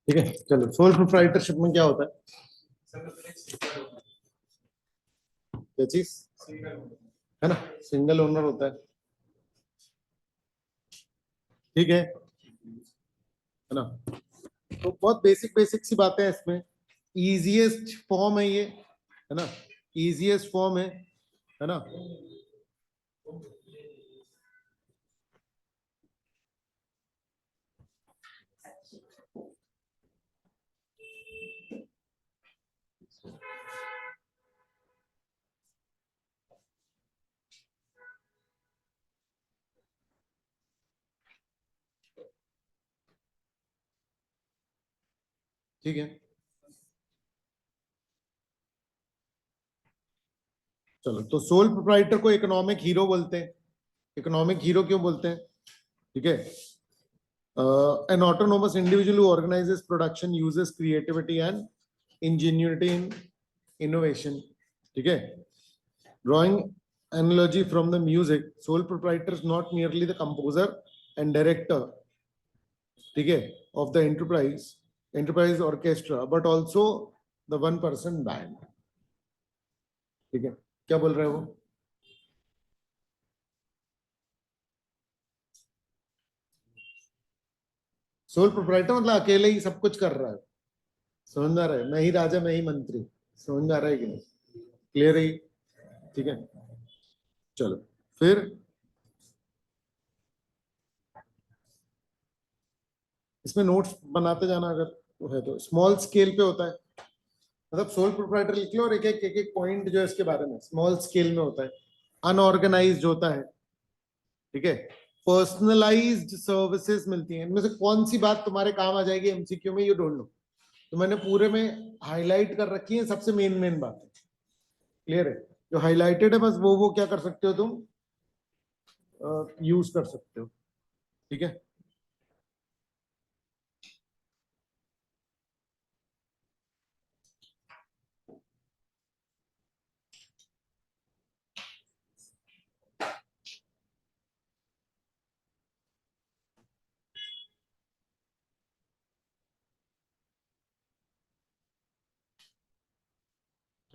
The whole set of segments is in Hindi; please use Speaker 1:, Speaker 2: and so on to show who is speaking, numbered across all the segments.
Speaker 1: ठीक है, चलो सोल प्रोप्राइटरशिप में क्या होता है? क्या चीज है ना, सिंगल ओनर होता है, ठीक है ना। तो बहुत बेसिक बेसिक सी बातें हैं इसमें। इजीएस्ट फॉर्म है ये, है ना, इजीएस्ट फॉर्म है ना। ठीक है, चलो तो सोल प्रोप्राइटर को इकोनॉमिक हीरो बोलते हैं। इकोनॉमिक हीरो क्यों बोलते हैं? ठीक है, an autonomous individual who organizes production, uses creativity and ingenuity in innovation. ठीक है, drawing analogy from the music, sole proprietor is not merely the composer and director, ठीक है, of the enterprise orchestra, but also the one person band. ठीक है, क्या बोल रहे हो? सोल प्रोप्राइटर मतलब अकेले ही सब कुछ कर रहा है, समझ में आ रहा है? मैं ही राजा मैं ही मंत्री, समझ में आ रहा है कि नहीं? क्लियर है? ठीक है, चलो फिर इसमें नोट्स बनाते जाना अगर वो है तो। स्मॉल स्केल पे होता है, मतलब सोल प्रोप्राइटर लिख लो और एक एक एक एक पॉइंट जो है इसके बारे में स्मॉल स्केल में होता है। अनऑर्गेनाइज्ड होता है, ठीक है। पर्सनलाइज्ड सर्विसेज मिलती हैं। इनमें से कौन सी बात तुम्हारे काम आ जाएगी एमसीक्यू में, यू डोंट नो। तो मैंने पूरे में हाईलाइट कर रखी है सबसे मेन मेन बातें। क्लियर है? जो हाईलाइटेड है बस वो क्या कर सकते हो तुम, यूज कर सकते हो। ठीक है,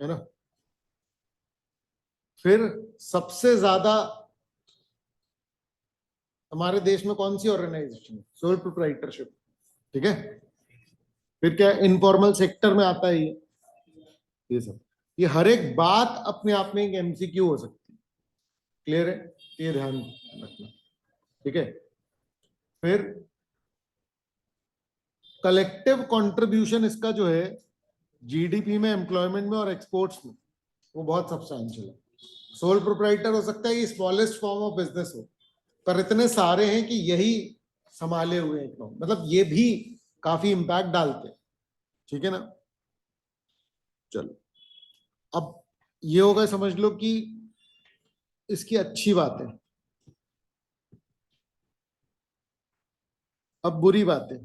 Speaker 1: है ना। फिर सबसे ज्यादा हमारे देश में कौन सी ऑर्गेनाइजेशन है? Sole proprietorship. ठीक है, फिर क्या इनफॉर्मल सेक्टर में आता है ये सब। ये हर एक बात अपने आप में एक एमसीक्यू हो सकती है। क्लियर है? ये ध्यान रखना। ठीक है, फिर कलेक्टिव कंट्रीब्यूशन इसका जो है जीडीपी में, एम्प्लॉयमेंट में और एक्सपोर्ट्स में, वो बहुत सब्सटैंशियल है। सोल प्रोप्राइटर हो सकता है ये स्मॉलेस्ट फॉर्म ऑफ बिजनेस हो, पर इतने सारे हैं कि यही संभाले हुए हैं इकोनॉमी, मतलब ये भी काफी इंपैक्ट डालते हैं। ठीक है ना। चलो अब ये होगा, समझ लो कि इसकी अच्छी बात है। अब बुरी बात है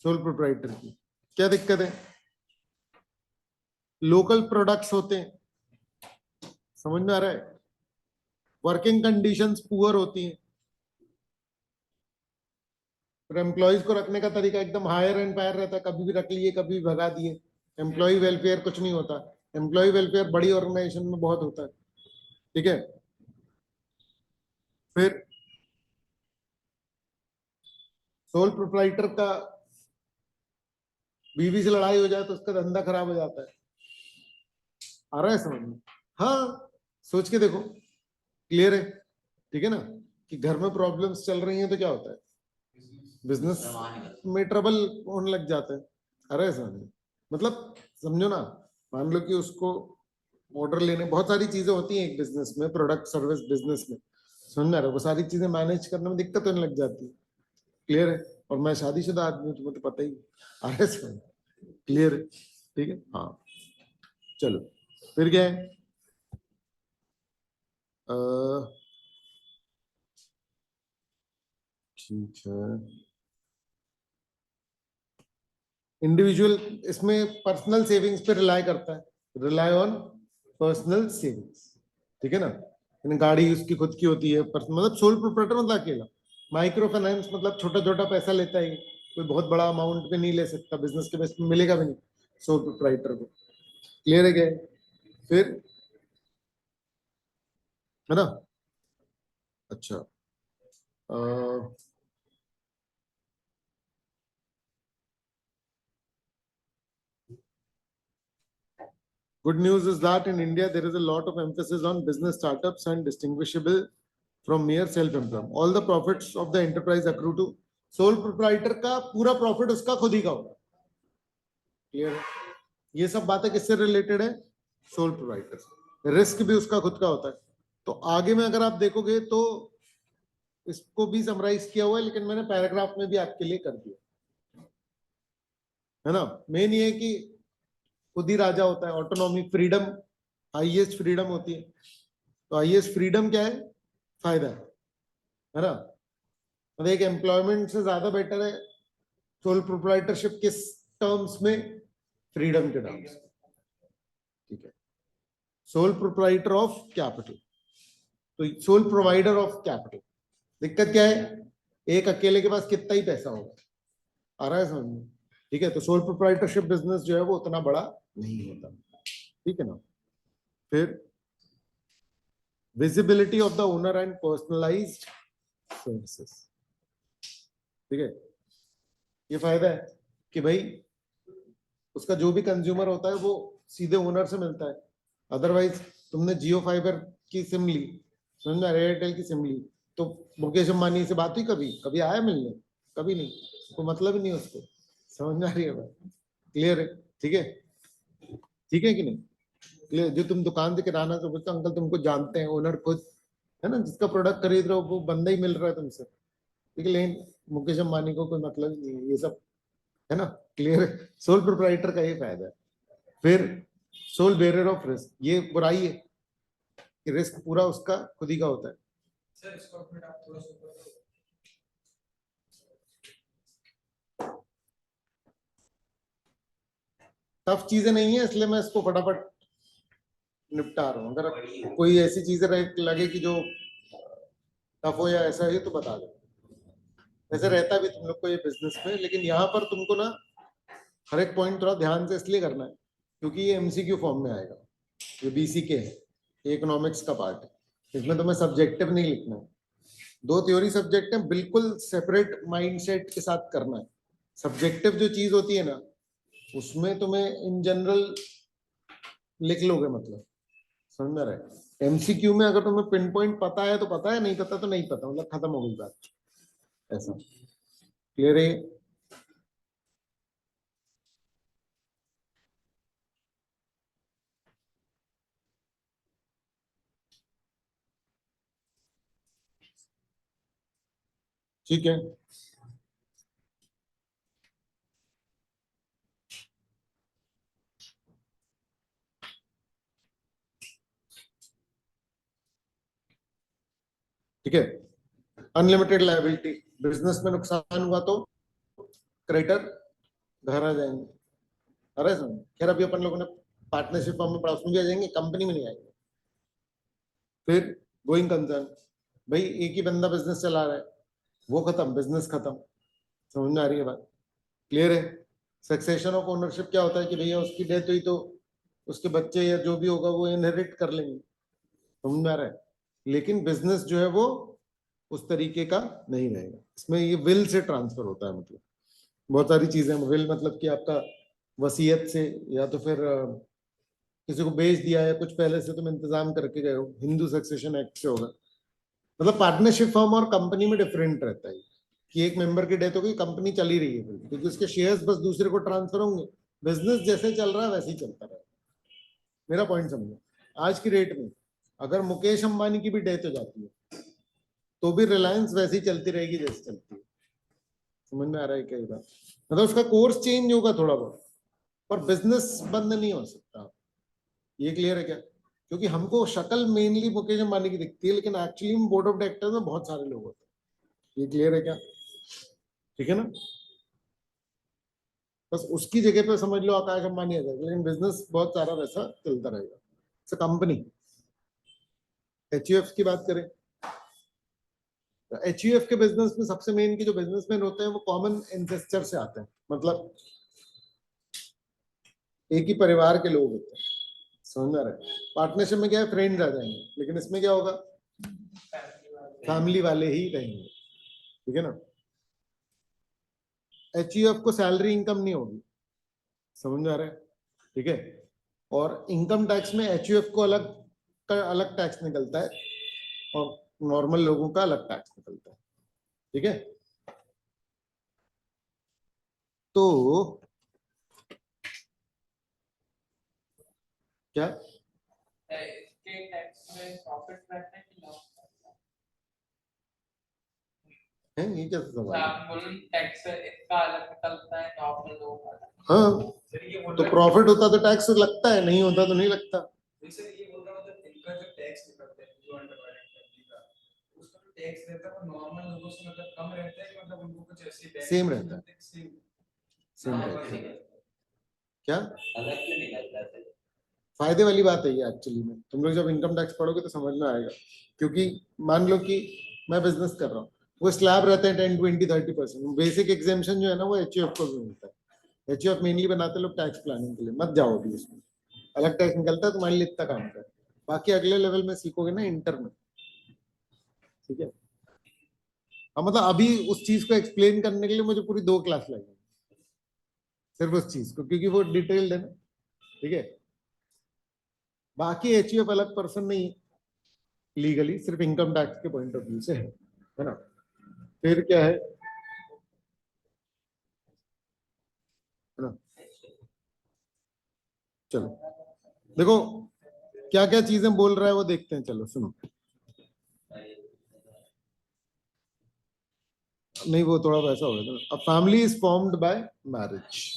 Speaker 1: सोल प्रोप्राइटर की। क्या दिक्कत है? लोकल प्रोडक्ट्स होते हैं, समझ में आ रहा है? वर्किंग कंडीशंस पुअर होती हैं, और एम्प्लॉयज को रखने का तरीका एकदम हायर एंड फायर रहता है, कभी भी रख लिए कभी भी भगा दिए। एम्प्लॉय वेलफेयर कुछ नहीं होता। एम्प्लॉय वेलफेयर बड़ी ऑर्गेनाइजेशन में बहुत होता है। ठीक है, फिर सोल प्रोप्राइटर का बीवी से लड़ाई हो जाए तो उसका धंधा खराब हो जाता है। आ रहा है समझ में? हाँ, सोच के देखो। क्लियर है? ठीक है ना, कि घर में प्रॉब्लम्स चल रही हैं तो क्या होता है, बिजनेस में ट्रबल होने लग जाता है। आ रहा है समझ में? मतलब समझो ना, मान लो कि उसको ऑर्डर लेने, बहुत सारी चीजें होती हैं एक बिजनेस में, प्रोडक्ट सर्विस बिजनेस में, समझ में आ रहा है, वो सारी चीजें मैनेज करने में दिक्कत होने लग जाती है। क्लियर है? और मैं शादीशुदा आदमी हूँ, तुम्हें तो पता ही आ रहा है समझ। क्लियर है? ठीक है, हाँ। चलो फिर क्या है, ठीक है। इंडिविजुअल इसमें पर्सनल सेविंग्स पे रिलाय करता है, रिलाय ऑन पर्सनल सेविंग्स, ठीक है ना। यानी गाड़ी उसकी खुद की होती है, मतलब सोल प्रोप्राइटर मतलब अकेला। माइक्रो फाइनेंस मतलब छोटा छोटा पैसा लेता है, कोई बहुत बड़ा अमाउंट पे नहीं ले सकता, बिजनेस के बेस पे मिलेगा भी नहीं सोल प्रोप्राइटर को। क्लियर है क्या? फिर है ना। अच्छा, good news is that in India there is a lot of emphasis on business startups and distinguishable from mere self-employment. All the profits of the enterprise accrue to sole proprietor का पूरा प्रॉफिट उसका खुद ही का होगा। क्लियर है? ये सब बातें किससे रिलेटेड है? सोल प्रोप्राइटर से। रिस्क भी उसका खुद का होता है। तो आगे में अगर आप देखोगे तो इसको भी समराइज किया हुआ है, लेकिन मैंने पैराग्राफ में भी आपके लिए कर दिया है ना। मेन ये है कि खुद ही राजा होता है, ऑटोनॉमी, फ्रीडम, हाईएस्ट फ्रीडम होती है। तो हाईएस्ट फ्रीडम क्या है? फायदा है ना। मतलब एक एम्प्लॉयमेंट से ज्यादा बेटर है सोल प्रोप्राइटरशिप किस टर्म्स में? फ्रीडम के टर्म्स। ठीक है, सोल प्रोप्राइटर ऑफ कैपिटल, तो सोल प्रोवाइडर ऑफ कैपिटल। दिक्कत क्या है? एक अकेले के पास कितना ही पैसा होगा, आ रहा है समझ में? ठीक है, तो सोल प्रोप्राइटरशिप बिजनेस जो है वो उतना बड़ा नहीं होता। ठीक है ना। फिर visibility of the owner and personalised services. ठीक है, ये फायदा है कि भाई उसका जो भी कंज्यूमर होता है वो सीधे ओनर से मिलता है। अदरवाइज तुमने जियो फाइबर की सिम ली, समझ में, एयरटेल की सिम ली, तो मुकेश अंबानी से बात हुई? कभी कभी आया मिलने? कभी नहीं, कोई मतलब ही नहीं उसको। समझ में आ रही है बात? क्लियर है? ठीक है, ठीक है कि नहीं? क्लियर? जो तुम दुकान से किराना से पूछते अंकल तुमको जानते हैं, ओनर खुद है ना, जिसका प्रोडक्ट खरीद रहे हो वो बंदा ही मिल रहा है तुमसे। ठीक है, लेकिन मुकेश अंबानी को कोई मतलब ही नहीं है ये सब, है ना। क्लियर है? सोल प्रोप्राइटर का ये फायदा है। फिर सोल बेरर ऑफ रिस्क, ये बुराई है कि रिस्क पूरा उसका खुद ही का होता है। सर इसको आप थोड़ा सा टफ चीजें नहीं है, इसलिए मैं इसको फटाफट निपटा रहा हूँ। अगर कोई ऐसी चीजें लगे कि जो टफ हो या ऐसा है तो बता दो। वैसे रहता भी तुम लोग को ये बिजनेस में, लेकिन यहाँ पर तुमको ना हर एक पॉइंट थोड़ा ध्यान से इसलिए करना है क्योंकि ये एमसीक्यू फॉर्म में आएगा। ये बीसीके है, ये इकोनॉमिक्स का पार्ट है, इसमें तुम्हें सब्जेक्टिव नहीं लिखना है। दो थ्योरी सब्जेक्ट है, बिल्कुल सेपरेट माइंडसेट के साथ करना है। सब्जेक्टिव जो चीज होती है ना उसमें तुम्हें इन जनरल लिख लोगे, मतलब समझ में रहे। एमसीक्यू में अगर तुम्हें पिन पॉइंट पता है तो पता है, नहीं पता तो नहीं पता, मतलब खत्म हो गई बात। ऐसा क्लियर है? ठीक है, ठीक है। अनलिमिटेड लायबिलिटी, बिजनेस में नुकसान हुआ तो क्रेडिटर घर आ जाएंगे। अरे समझ, खैर अभी अपन लोगों ने पार्टनरशिप फॉर्म में पढ़ा, उसमें भी आ जाएंगे, कंपनी में नहीं आएंगे। फिर गोइंग कंसर्न, भाई एक ही बंदा बिजनेस चला रहा है, वो खत्म, बिजनेस खत्म। समझ में आ रही है बात? क्लियर है? सक्सेशन ऑफ ओनरशिप क्या होता है कि भैया उसकी डेथ हुई तो उसके बच्चे या जो भी होगा वो इनहेरिट कर लेंगे। समझ में आ रहा है? लेकिन बिजनेस जो है वो उस तरीके का नहीं रहेगा, इसमें ये विल से ट्रांसफर होता है। मतलब बहुत सारी चीजें, विल मतलब कि आपका वसीयत से, या तो फिर किसी को बेच दिया है, कुछ पहले से तुम इंतजाम करके गए हो, हिंदू सक्सेशन एक्ट से होगा। मतलब पार्टनरशिप फर्म और कंपनी में डिफरेंट रहता है कि एक मेंबर की डेथ हो गई, कंपनी चली रही है क्योंकि उसके शेयर्स बस दूसरे को ट्रांसफर होंगे, बिजनेस जैसे चल रहा है वैसे ही चलता रहेगा। मेरा पॉइंट समझो, आज की रेट में अगर मुकेश अंबानी की भी डेथ हो जाती है तो भी रिलायंस वैसी चलती रहेगी जैसे चलती है। समझ में आ रहा है क्या ये बात? मतलब उसका कोर्स चेंज होगा थोड़ा बहुत, पर बिजनेस बंद नहीं हो सकता। ये क्लियर है क्या? क्योंकि हमको शक्ल मेनली मुकेश अंबानी की दिखती है, लेकिन एक्चुअली में बोर्ड ऑफ डायरेक्टर्स में बहुत सारे लोग होते हैं। ये क्लियर है क्या? ठीक है ना? बस उसकी जगह पे समझ लो आकाश अंबानी आ जाएगा, लेकिन बिजनेस बहुत सारा वैसा चलता रहेगा। कंपनी एचयूएफ की बात करें, एचयूएफ के बिजनेस में सबसे मेन की जो बिजनेसमैन होते हैं वो कॉमन एंसेस्टर से आते हैं, मतलब एक ही परिवार के लोग होते हैं। समझ में आ रहा है? पार्टनरशिप में क्या है, फ्रेंड्स आ जाएंगे, लेकिन इसमें क्या होगा, फैमिली वाले ही रहेंगे। ठीक है ना? एचयूएफ को सैलरी इनकम नहीं होगी। समझ में आ रहा है? ठीक है। और इनकम टैक्स में एचयूएफ को अलग का अलग टैक्स निकलता है और नॉर्मल लोगों का अलग टैक्स निकलता है। ठीक है? तो क्या
Speaker 2: इसके टैक्स में प्रॉफिट रहता है कि लॉस
Speaker 1: है, ये क्या सवाल है?
Speaker 2: है? टैक्स इसका अलग निकलता है, नॉर्मल लोगों का अलग।
Speaker 1: हाँ, तो प्रॉफिट होता तो टैक्स लगता है, नहीं होता तो नहीं लगता।
Speaker 2: सर ये बोल रहा हूँ, मतलब इनका जो टैक्स निकलता है जो अंडरवाइडेड फैमिली का, उसका जो टैक्स रहता है वो नॉर्मल लोगों से मतलब कम रहता है कि मतलब उनको कुछ ऐसी
Speaker 1: सेम रहता है,
Speaker 2: सेम
Speaker 1: सेम रहता है। क्या
Speaker 2: अलग क्यों निकलता है?
Speaker 1: फायदे वाली बात है ये, एक्चुअली में तुम लोग जब इनकम टैक्स पढ़ोगे तो समझ में आएगा। क्योंकि मान लो कि मैं बिजनेस कर रहा हूँ, वो स्लैब रहते हैं 10, 20, 30%। बेसिक एग्जेम्पशन जो है ना वो एचयूएफ को भी मिलता है। एचयूएफ मेनली बनाते लोग टैक्स प्लानिंग के लिए, मत जाओ अभी उसमें, अलग टैक्स निकलता है तुम्हारे लिए, इतना काम कर। बाकी अगले लेवल में सीखोगे ना इंटर में। ठीक है? अब मतलब अभी उस चीज को एक्सप्लेन करने के लिए मुझे पूरी 2 क्लास लगेगी सिर्फ उस चीज को, क्योंकि वो डिटेल्ड है ना। ठीक है? बाकी एचयूएफ अलग पर्सन नहीं लीगली, सिर्फ इनकम टैक्स के पॉइंट ऑफ व्यू से है ना? फिर क्या है ना? चलो देखो क्या क्या चीजें बोल रहा है वो देखते हैं, चलो सुनो। नहीं वो थोड़ा वैसा हो गया था। A family is formed by marriage,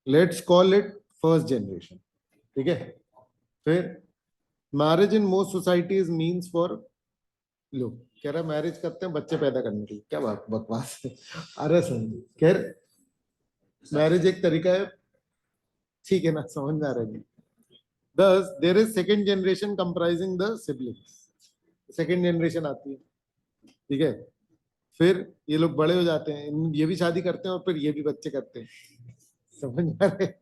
Speaker 1: let's call it first generation. ठीक है? फिर marriage in most societies means for, लोग कह रहा है मैरिज करते हैं बच्चे पैदा करने के लिए, क्या बात बकवास है। अरे समझो, खैर मैरिज एक तरीका है, ठीक है ना? समझ में आ रहा है? Thus, there is second generation comprising the siblings. Second generation आती है। ठीक है? फिर ये लोग बड़े हो जाते हैं, ये भी शादी करते हैं और फिर ये भी बच्चे करते हैं। समझ में आ रहे हैं?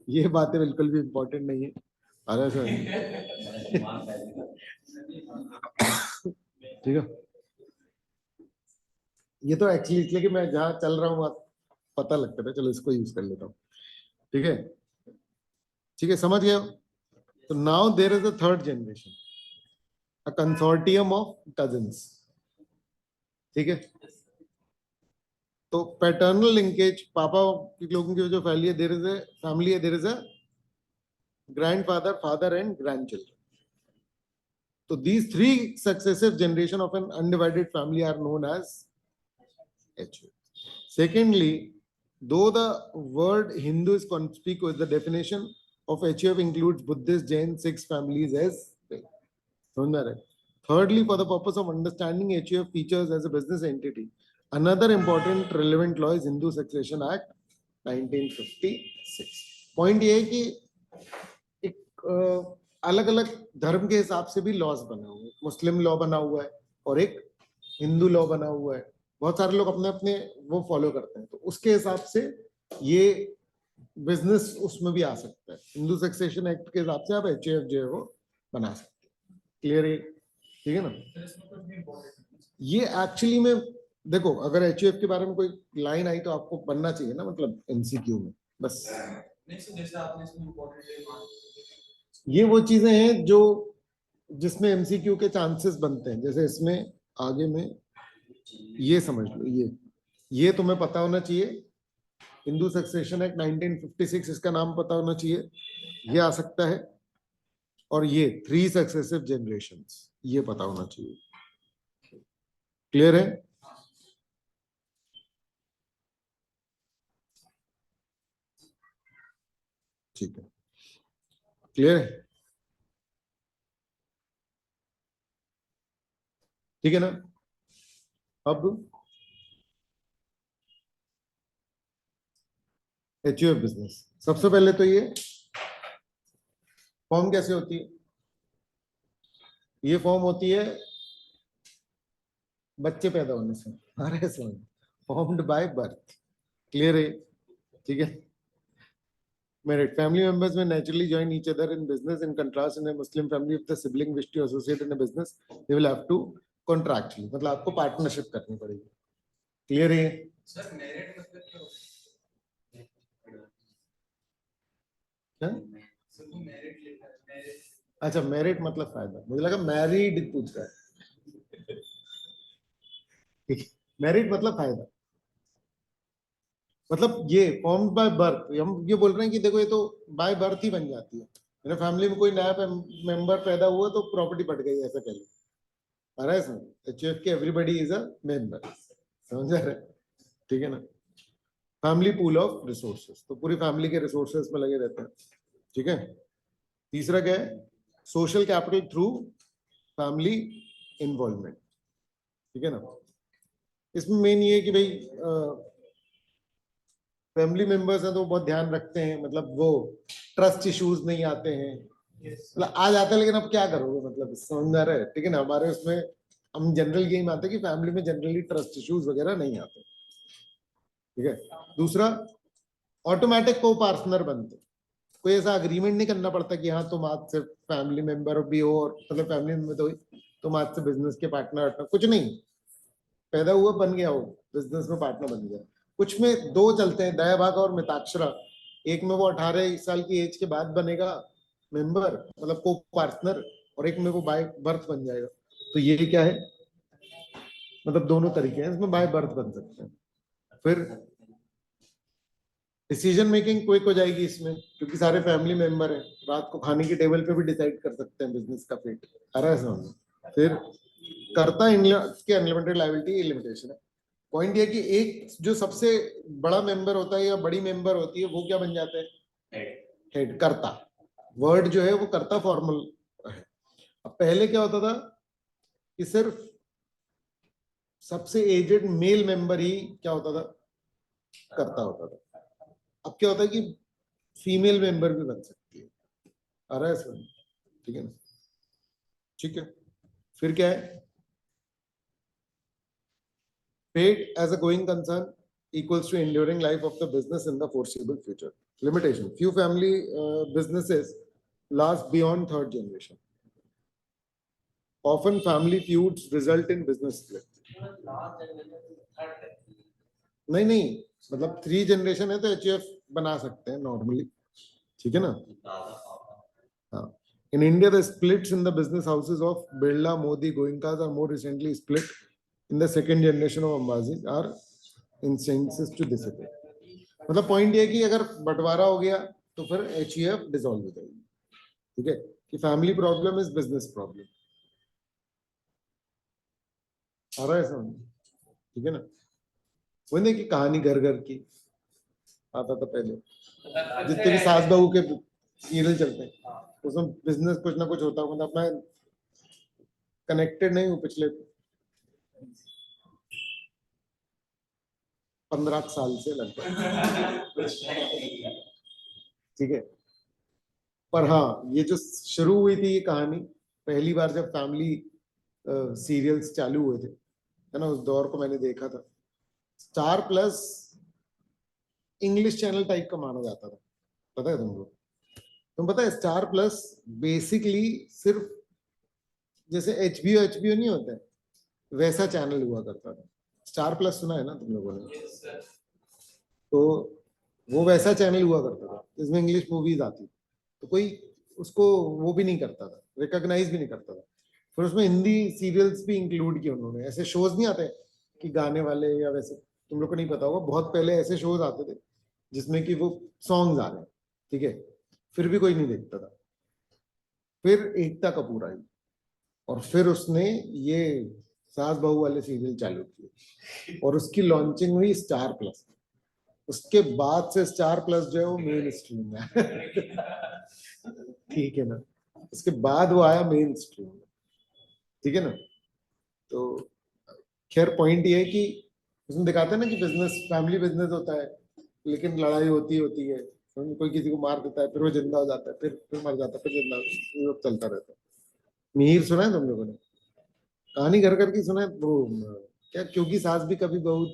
Speaker 1: ये बातें बिल्कुल भी इंपॉर्टेंट नहीं है। अरे सर ठीक है, ये तो एक्चुअली इसलिए कि मैं जहाँ चल रहा हूँ पता लगता है, चलो इसको यूज कर लेता हूँ। ठीक है? ठीक है, समझ गए? तो now there is a third generation, a consortium of cousins. ठीक है? तो पैटर्नल लिंकेज, पापा के लोगों की जो फैमिली है, देयर इज अ फैमिली है, there is a grandfather, father and grandchildren. तो these three successive generation of an undivided family are known as HUF. Secondly, though the word Hindu is conspicuous, the definition of HUF includes Buddhist, Jain, Sikhs families as well. Thirdly, for the purpose of understanding HUF features as a business entity, another important relevant law is Hindu Succession Act 1956. Point ये है कि एक अलग अलग धर्म के हिसाब से भी लॉज बना हुआ है। मुस्लिम लॉ बना हुआ है और एक हिंदू लॉ बना हुआ है। बहुत सारे लोग अपने अपने वो फॉलो करते हैं, तो उसके हिसाब से ये बिजनेस उसमें भी आ सकता है। हिंदू सक्सेशन एक्ट के हिसाब से आप एचयूएफ जो है वो बना सकते हैं। क्लियर है? ठीक है ना? ये एक्चुअली में देखो, अगर एचयूएफ के बारे में कोई लाइन आई तो आपको बनना चाहिए ना, मतलब एमसीक्यू में बस। जैसे आपने इसमें ये वो चीजें हैं जो जिसमें एमसीक्यू के चांसेस बनते हैं। जैसे इसमें आगे में ये समझ लो, ये तुम्हें पता होना चाहिए हिंदू सक्सेशन एक्ट 1956, इसका नाम पता होना चाहिए, ये आ सकता है। और ये 3 सक्सेसिव जनरेशंस, ये पता होना चाहिए। क्लियर है? ठीक है, क्लियर है, ठीक है ना? अब एचयूएफ बिजनेस, सबसे पहले तो ये फॉर्म कैसे होती है? ये फॉर्म होती है बच्चे पैदा होने से, अरे समझ, फॉर्म्ड बाय बर्थ। क्लियर है? ठीक है। Married family members may naturally join each other in business. In contrast, in a Muslim family, if the sibling wish to associate in a business, they will have to contractually, मतलब आपको पार्टनरशिप करनी पड़ेगी। क्लियर है?
Speaker 2: सर मेरिट मतलब क्या होता है?
Speaker 1: क्या?
Speaker 2: सर वो मेरिट लेता है, मेरिट।
Speaker 1: अच्छा, मेरिट मतलब फायदा, मुझे लगा मैरिड पूछ रहा है। मेरिट मतलब फायदा, मतलब ये फॉर्म बाय बर्थ। हम ये बोल रहे हैं कि देखो ये तो बाय बर्थ ही बन जाती है। मेरे फैमिली में कोई नया मेंबर पैदा हुआ तो प्रॉपर्टी पट गई, ऐसा कह लो। आ रहा है समझ? एचयूएफ के एवरीबॉडी इज अ मेंबर, समझ रहे? ठीक है ना? फैमिली पूल ऑफ रिसोर्सेस, तो पूरी फैमिली के रिसोर्सेस में लगे रहते हैं। ठीक है। तीसरा क्या है? Social capital through family involvement. ठीक है ना? इसमें मेन ये है कि भाई फैमिली मेंबर्स हैं तो बहुत ध्यान रखते हैं, मतलब वो ट्रस्ट इश्यूज नहीं आते हैं। मतलब आ जाते हैं, लेकिन अब क्या करोगे, मतलब समझ आ रहा है? ठीक है ना? हमारे उसमें हम जनरल गेम आते हैं कि फैमिली में जनरली ट्रस्ट इश्यूज वगैरह नहीं आते। ठीक है। दूसरा, ऑटोमेटिक को पार्टनर बनते, कोई ऐसा अग्रीमेंट नहीं करना पड़ता कि हाँ तुम आज से फैमिली मेंबर भी हो, और मतलब फैमिली में तो तुम आज से बिजनेस के पार्टनर, कुछ नहीं, पैदा हुआ बन गया हो बिजनेस में पार्टनर बन गया। कुछ में दो चलते हैं, दया भाग और मिताक्षरा। एक में वो 18 साल की एज के बाद बनेगा मेंबर, मतलब को पार्टनर, और एक में वो बाय बर्थ बन जाएगा। तो ये क्या है, मतलब दोनों तरीके हैं, इसमें बाय बर्थ बन सकते हैं। फिर डिसीजन मेकिंग क्विक हो जाएगी इसमें, क्योंकि सारे फैमिली मेंबर हैं, रात को खाने की टेबल पे भी डिसाइड कर सकते हैं बिजनेस का फेट। आ रहा है समझ? फिर कर्ता के अनलिमिटेड लायबिलिटी लिमिटेशन है। पॉइंट ये कि एक जो सबसे बड़ा मेंबर होता है या बड़ी मेंबर होती है, वो क्या बन जाते हैं? हेड, कर्ता। वर्ड जो है वो कर्ता फॉर्मल है। अब पहले क्या होता था कि सिर्फ सबसे एजेड मेल मेंबर ही क्या होता था? कर्ता होता था। अब क्या होता है कि फीमेल मेंबर भी बन सकती है। आ रहा है सर? ठीक है ना? ठीक है। फिर क्या है? Paid as a going concern equals to enduring life of the business in the foreseeable future. Limitation: few family businesses last beyond third generation. Often family feuds result in business split. नहीं नहीं, मतलब 3 जनरेशन है तो एचयूएफ बना सकते हैं नॉर्मली। ठीक है ना? हाँ। In India, the splits in the business houses of Birla, Modi, Goenkas are more recently split in the second generation of Ambazis are instances to disappear. मतलब पॉइंट ये कि अगर बंटवारा हो गया तो फिर एचयूएफ डिसॉल्व हो जाएगी। ठीक है, कि family problem is business problem. आ रहा है समझ? ठीक है ना? वो नहीं कि कहानी घर घर की आता था पहले, जितने भी सास बहू के सीरियल चलते हैं उसमें बिजनेस कुछ ना कुछ होता है। मतलब मैं कनेक्टेड नहीं हूँ पिछले 15 साल से लगभग। ठीक है, पर हाँ ये जो शुरू हुई थी ये कहानी पहली बार जब फैमिली सीरियल्स चालू हुए थे, है ना, उस दौर को मैंने देखा था। Star plus English channel type का माना जाता था, पता है तुमको? तुम पता है स्टार प्लस बेसिकली सिर्फ जैसे एचबीओ नहीं होता है वैसा चैनल हुआ करता था। स्टार प्लस सुना है ना तुम लोगों ने? तो वो वैसा चैनल हुआ करता था जिसमें इंग्लिश मूवीज आती, तो कोई उसको वो भी नहीं करता था, रिकॉग्नाइज भी नहीं करता था। फिर उसमें हिंदी सीरियल्स भी इंक्लूड किए उन्होंने। ऐसे शोज नहीं आते कि गाने वाले या वैसे, तुम लोग को नहीं पता होगा, बहुत पहले ऐसे शोज आते थे जिसमें कि वो सॉन्ग्स आ रहे हैं, ठीक है, फिर भी कोई नहीं देखता था। फिर एकता कपूर आई और फिर उसने ये सास बहू वाले सीरियल चालू किए और उसकी लॉन्चिंग हुई स्टार प्लस। उसके बाद से स्टार प्लस जो है वो मेन स्ट्रीम में ठीक है ना, उसके बाद वो आया मेन स्ट्रीम में, ठीक है ना। तो खैर पॉइंट ये है कि उसमें दिखाते हैं ना कि बिजनेस फैमिली बिजनेस होता है, लेकिन लड़ाई होती है, कोई किसी को मार देता है, फिर वो जिंदा हो जाता है, फिर मर जाता है, फिर जिंदा हो जाता है, ये सब चलता रहता है। मिहिर सुना है तुम लोगों ने? कहानी घर घर की सुना है वो? क्या क्योंकि सास भी कभी बहू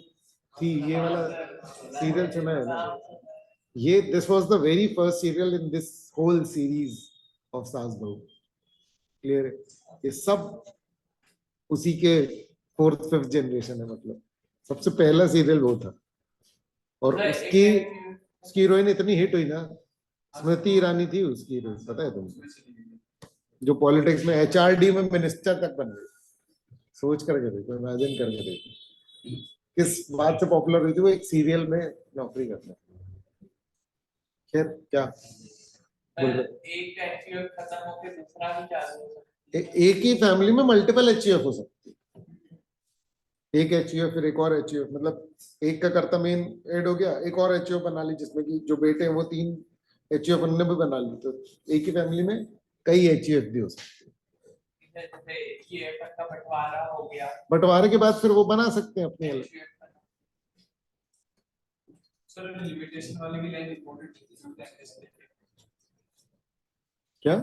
Speaker 1: थी, ये वाला सीरियल सुना है ना? ये this was the very first serial in this whole series of saas bahu. Clear है? ये सब उसी के फोर्थ फिफ्थ जनरेशन है, मतलब सबसे पहला सीरियल वो था। और उसकी हीरोइन इतनी हिट हुई ना, स्मृति ईरानी थी उसकी हीरोइन, पता है तुमको? जो पॉलिटिक्स में एचआरडी में मिनिस्टर तक बन गई। सोच करके देखो, इमेजिन करके देखो किस बात से पॉपुलर हुई थी वो, एक सीरियल में नौकरी करना। खैर क्या बोल रहे?
Speaker 3: एक एचयूएफ खत्म होके दूसरा भी चालू हो सकता
Speaker 1: एक ही फैमिली में मल्टीपल एचयूएफ हो सकती है। एक एचयूएफ फिर एक और एचयूएफ, मतलब एक का कर्ता मेन एड हो गया, एक और एचयूएफ बना ली जिसमें कि जो बेटे हैं वो 3 एचयूएफ उन्होंने भी बना ली, तो एक ही फैमिली में कई एचयूएफ भी हो सकते हैं।
Speaker 3: है। जैसे एचयूएफ का बंटवारा हो गया,
Speaker 1: बंटवारे के बाद फिर वो बना सकते हैं अपने अलग।
Speaker 3: HUF का।
Speaker 2: सर लिमिटेशन वाली भी लाइन इंपॉर्टेंट है।
Speaker 1: क्या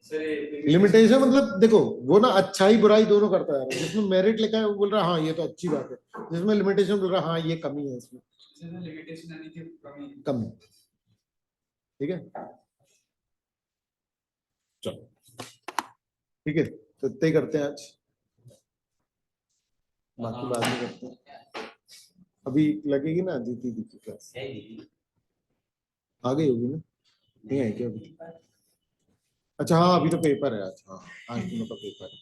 Speaker 2: सर
Speaker 1: लिमिटेशन? मतलब देखो वो ना अच्छाई बुराई दोनों करता है, जिसमें मेरिट लिखा है वो बोल रहा है हाँ ये तो अच्छी बात है, जिसमें लिमिटेशन बोल रहा है हाँ ये कमी है, इसमें
Speaker 2: लिमिटेशन यानी कि कमी।
Speaker 1: कमी। ठीक है, चलो ठीक है, तो इतना ही करते हैं आज, बाकी बाद में करते हैं। अभी लगेगी ना जीती दी की क्लास? आ गई होगी ना? नहीं आई क्या अभी? अच्छा हाँ, अभी तो पेपर है आज, हाँ आज दोनों का पेपर है।